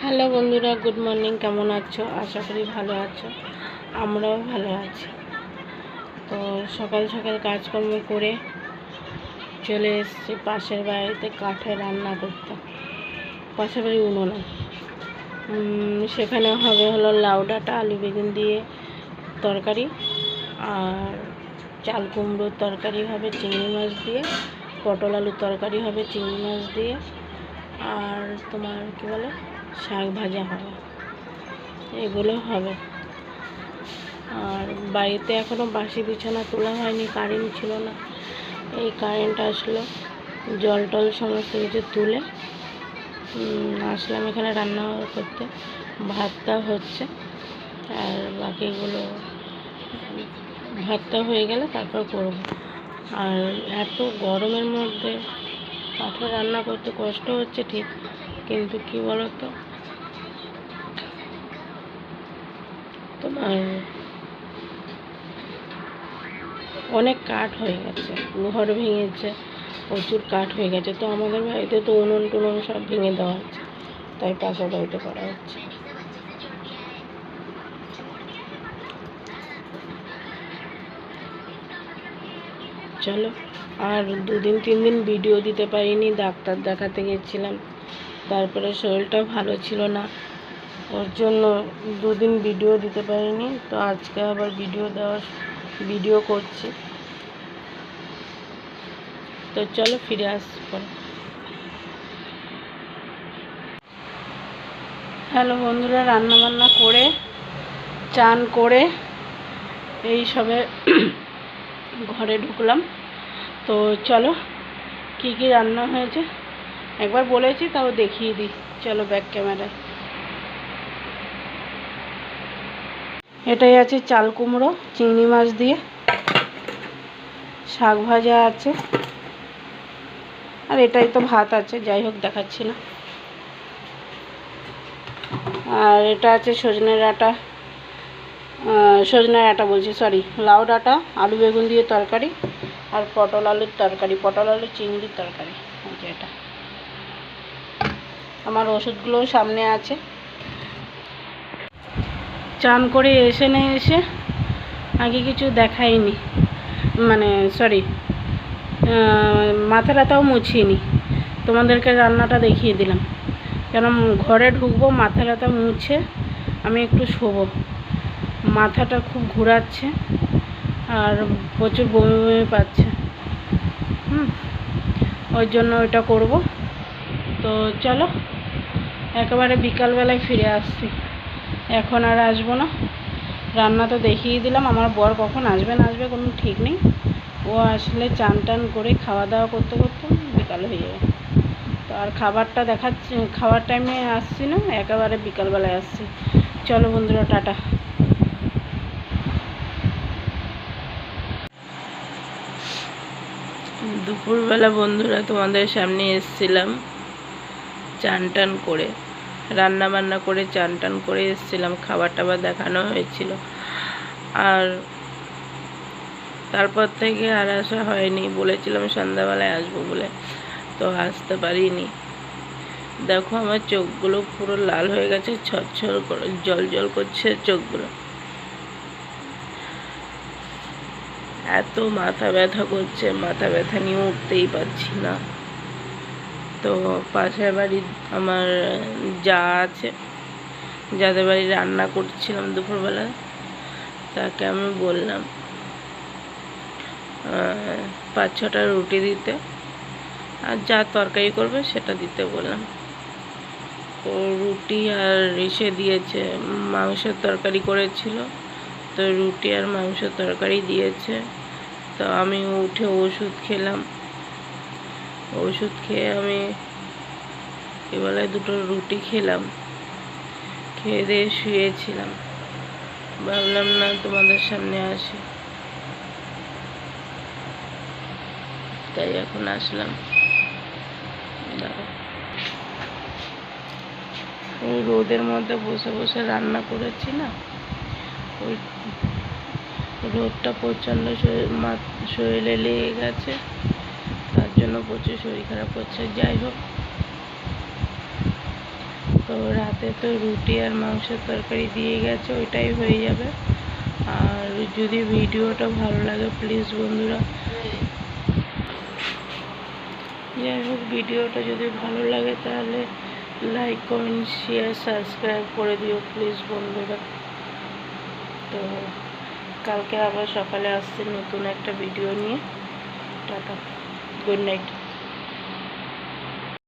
Hello বন্ধুরা, good morning. কেমন আছো? আশা করি ভালো আছো। আমরাও ভালো আছি। তো সকাল সকাল কাজকর্ম করে চলে এসেছি পাশের বাড়িতে কাঠে রান্না করতে। পাশের বাড়ি উনুনে সেখানে হলো লাউ ডাঁটা আলু বেগুন দিয়ে তরকারি, আর চাল কুমড়োর তরকারি হবে চিংড়ি মাছ দিয়ে, পটল আলুর তরকারি হবে চিংড়ি মাছ দিয়ে, আর তোমার কী বলে শাক ভাজা হবে। এগুলো হবে। আর বাড়িতে এখনও বাসি বিছানা তোলা হয়নি, কারেন্ট ছিল না। এই কারেন্ট আসলো, জল টল সমস্ত কিছু তুলে আসলাম এখানে রান্না করতে। ভাতটা হচ্ছে, আর বাকিগুলো ভাতটা হয়ে গেলে তারপর করব। আর এত গরমের মধ্যে কাঠে রান্না করতে কষ্ট হচ্ছে ঠিক, কিন্তু কি বলতো, তোমার অনেক কাঠ হয়ে গেছে, ঘর ভেঙেছে, প্রচুর কাঠ হয়ে গেছে। তো আমাদের বাড়িতে তো উনুন টুনুন সব ভেঙে দেওয়া হচ্ছে, তাই পাশের বাড়িতে করা হচ্ছে। চলো। আর 2-3 দিন ভিডিও দিতে পারিনি, ডাক্তার দেখাতে গেছিলাম, তারপরে শরীরটাও ভালো ছিল না, ওর জন্য 2 দিন ভিডিও দিতে পারিনি। তো আজকে আবার ভিডিও করছি। তো চলো ফিরে আসবো। হ্যালো বন্ধুরা, রান্নাবান্না করে চান করে এই সবে ঘরে ঢুকলাম। তো চলো কি কি রান্না হয়েছে একবার বলেছি, তাও দেখিয়ে দিই। চলো ব্যাক ক্যামেরায়। এটাই আছে চাল কুমড়ো চিংড়ি মাছ দিয়ে, শাক ভাজা আছে, আর এটাই তো ভাত আছে, যাই হোক দেখাচ্ছি না। আর এটা আছে সজনে ডাঁটা বলছি, সরি, লাউ ডাঁটা আলু বেগুন দিয়ে তরকারি, আর পটল আলুর তরকারি, পটল আলু চিংড়ির তরকারি। এটা আমার ওষুধগুলোও সামনে আছে। চান করে এসে আগে কিছু দেখাইনি, মাথা ব্যথাও মুছিনি, তোমাদেরকে রান্নাটা দেখিয়ে দিলাম। কেন ঘরে ঢুকবো, মাথা ব্যথা মুছে আমি একটু শোবো। মাথাটা খুব ঘোরাচ্ছে আর প্রচুর বমি বমি পাচ্ছে, ওই জন্য ওইটা করব। তো চলো একেবারে বিকালবেলায় ফিরে আসছি, এখন আর আসবো না। রান্না তো দেখিয়ে দিলাম, আমার বর কখন আসবে না আসবে কোনো ঠিক নেই। ও আসলে চান টান করে খাওয়া দাওয়া করতে করতে বিকাল হয়ে যাবে। তো আর খাবারটা দেখাচ্ছি, খাওয়ার টাইমে আসছি না, একেবারে বিকালবেলায় আসছি। চলো বন্ধুরা, টাটা। দুপুরবেলা বন্ধুরা তোমাদের সামনে এসেছিলাম চান টান করে, রান্না বান্না করে চান টান করে এসেছিলাম, খাবার টাবার দেখানো হয়েছিল। আর তারপর থেকে আর আসা হয়নি, বলেছিলাম সন্ধ্যাবেলায় আসবো বলে, তো আসতে পারিনি। দেখো আমার চোখগুলো পুরো লাল হয়ে গেছে, ছলছল করে জল জল করছে চোখগুলো, এত মাথা ব্যথা করছে, মাথা ব্যথা নিয়ে উঠতেই পারছি না। তো পাশের বাড়ির আমার যা আছে, যাদের বাড়ি রান্না করছিলাম দুপুরবেলা, তাকে আমি বললাম 5-6টা রুটি দিতে, আর যা তরকারি করবে সেটা দিতে বললাম। তো রুটি আর এসে দিয়েছে, মাংসের তরকারি করেছিল, তো রুটি আর মাংসের তরকারি দিয়েছে। তো আমি উঠে ওষুধ খেলাম, ওষুধ খেয়ে আমি এবেলায় 2টো রুটি খেলাম, খেয়ে দিয়ে শুয়েছিলাম। ভাবলাম না তোমাদের সামনে আসি, তাই এখন আসলাম। ওই রোদের মধ্যে বসে বসে রান্না করেছি না, ওই রোদটা প্রচণ্ড শরীরে লেগে গেছে, তার জন্য প্রচুর শরীর খারাপ করছে। যাই হোক, তো রাতে তো রুটি আর মাংসের তরকারি দিয়ে গেছে, ওইটাই হয়ে যাবে। আর যদি ভিডিওটা ভালো লাগে প্লিজ বন্ধুরা, যাই হোক ভিডিওটা যদি ভালো লাগে তাহলে লাইক কমেন্ট শেয়ার সাবস্ক্রাইব করে দিও প্লিজ বন্ধুরা। তো কালকে আবার সকালে আসছে নতুন একটা ভিডিও নিয়ে। Tata, good night.